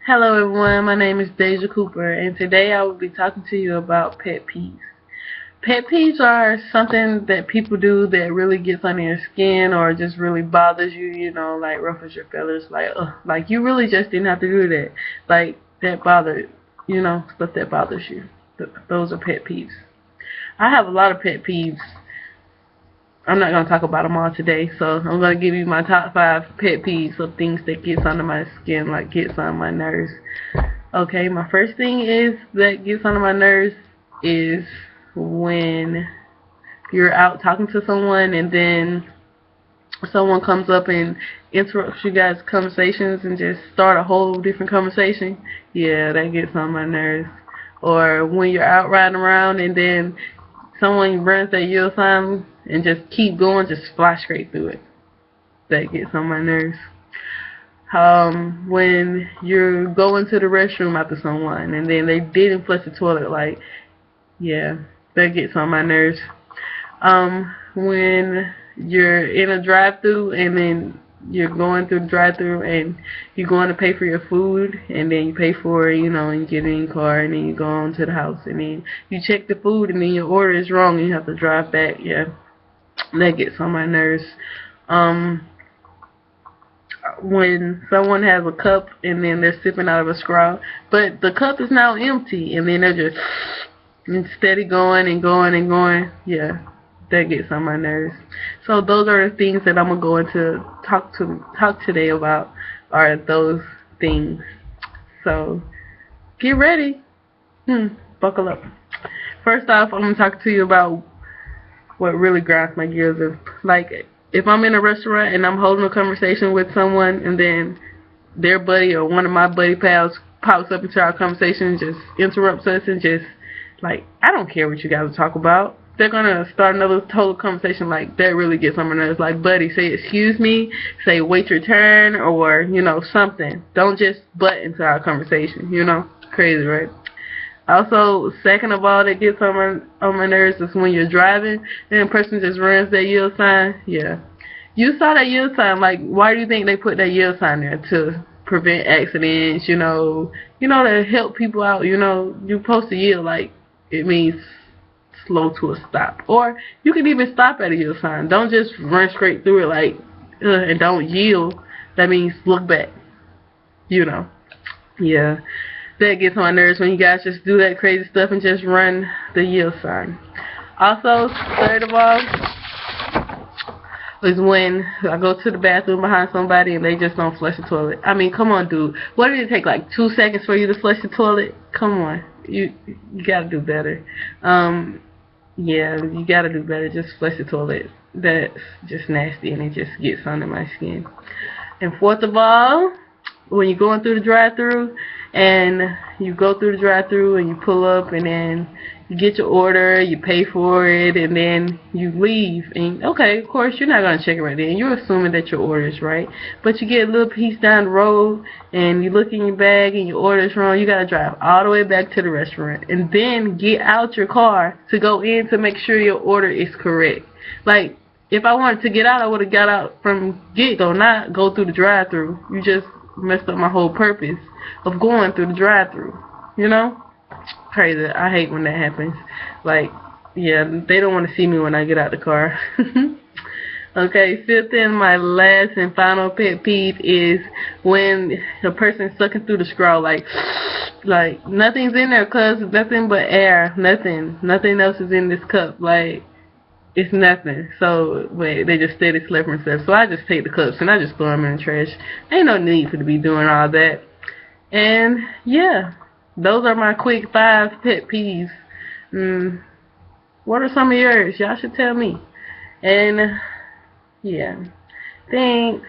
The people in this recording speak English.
Hello everyone, my name is Deja Cooper and today I will be talking to you about pet peeves. Pet peeves are something that people do that really gets under your skin or just really bothers you, like ruffles your feathers, like you really just didn't have to do that. Like that bothered, stuff that bothers you. Those are pet peeves. I have a lot of pet peeves. I'm not going to talk about them all today, so I'm going to give you my top 5 pet peeves of things that gets under my skin, like gets on my nerves. Okay, my first thing is that gets under my nerves is when you're out talking to someone and then someone comes up and interrupts you guys' conversations and just start a whole different conversation. Yeah, that gets on my nerves. Or when you're out riding around and then someone runs their yield sign and just keep going, just fly straight through it. That gets on my nerves. When you're going to the restroom after someone and then they didn't flush the toilet, like, yeah, that gets on my nerves. When you're in a drive-through and then you're going through the drive-through and you're going to pay for your food and then you pay for it, and you get in your car and then you go on to the house and then you check the food and then your order is wrong and you have to drive back. Yeah, that gets on my nerves. When someone has a cup and then they're sipping out of a straw, but the cup is now empty and then they're just steady going and going and going. Yeah, that gets on my nerves. So those are the things that I'm gonna go into talk today about are those things. So get ready. Buckle up. First off, I'm gonna talk to you about what really grinds my gears is like if I'm in a restaurant and I'm holding a conversation with someone and then their buddy or one of my buddy pals pops up into our conversation and just interrupts us and just like, I don't care what you guys talk about. They're gonna start another total conversation. Like that really gets on my nerves. Like, buddy, say excuse me, say wait your turn, or something. Don't just butt into our conversation. Crazy, right? Also, second of all, that gets on my nerves is when you're driving and a person just runs their yield sign. Yeah, you saw that yield sign. Like, why do you think they put that yield sign there? To prevent accidents. To help people out. You're supposed to yield. Like, it means slow to a stop, or you can even stop at a yield sign. Don't just run straight through it like and don't yield. That means look back. Yeah, that gets on my nerves when you guys just do that crazy stuff and just run the yield sign. Also, third of all, is when I go to the bathroom behind somebody and they just don't flush the toilet. I mean, come on, dude. What did it take, like 2 seconds for you to flush the toilet? Come on. You gotta do better. Yeah, you gotta do better. Just flush the toilet. That's just nasty and it just gets under my skin. And fourth of all, when you're going through the drive-through and you go through the drive-through and you pull up and then you get your order, you pay for it, and then you leave. And okay, of course, you're not going to check it right then. You're assuming that your order is right. But you get a little piece down the road and you look in your bag and your order is wrong. You got to drive all the way back to the restaurant and then get out your car to go in to make sure your order is correct. Like, if I wanted to get out, I would have got out from get-go, not go through the drive-through. You just messed up my whole purpose of going through the drive-through. Crazy. I hate when that happens. Like, yeah, they don't want to see me when I get out the car. Okay, fifth and my last and final pet peeve is when the person's sucking through the straw, like nothing's in there, cause nothing but air, nothing else is in this cup, like it's nothing. So wait, they just steady slapping themselves. So I just take the cups and I just throw them in the trash. Ain't no need for to be doing all that. And yeah, those are my quick 5 pet peeves. What are some of yours? Y'all should tell me. And yeah, thanks.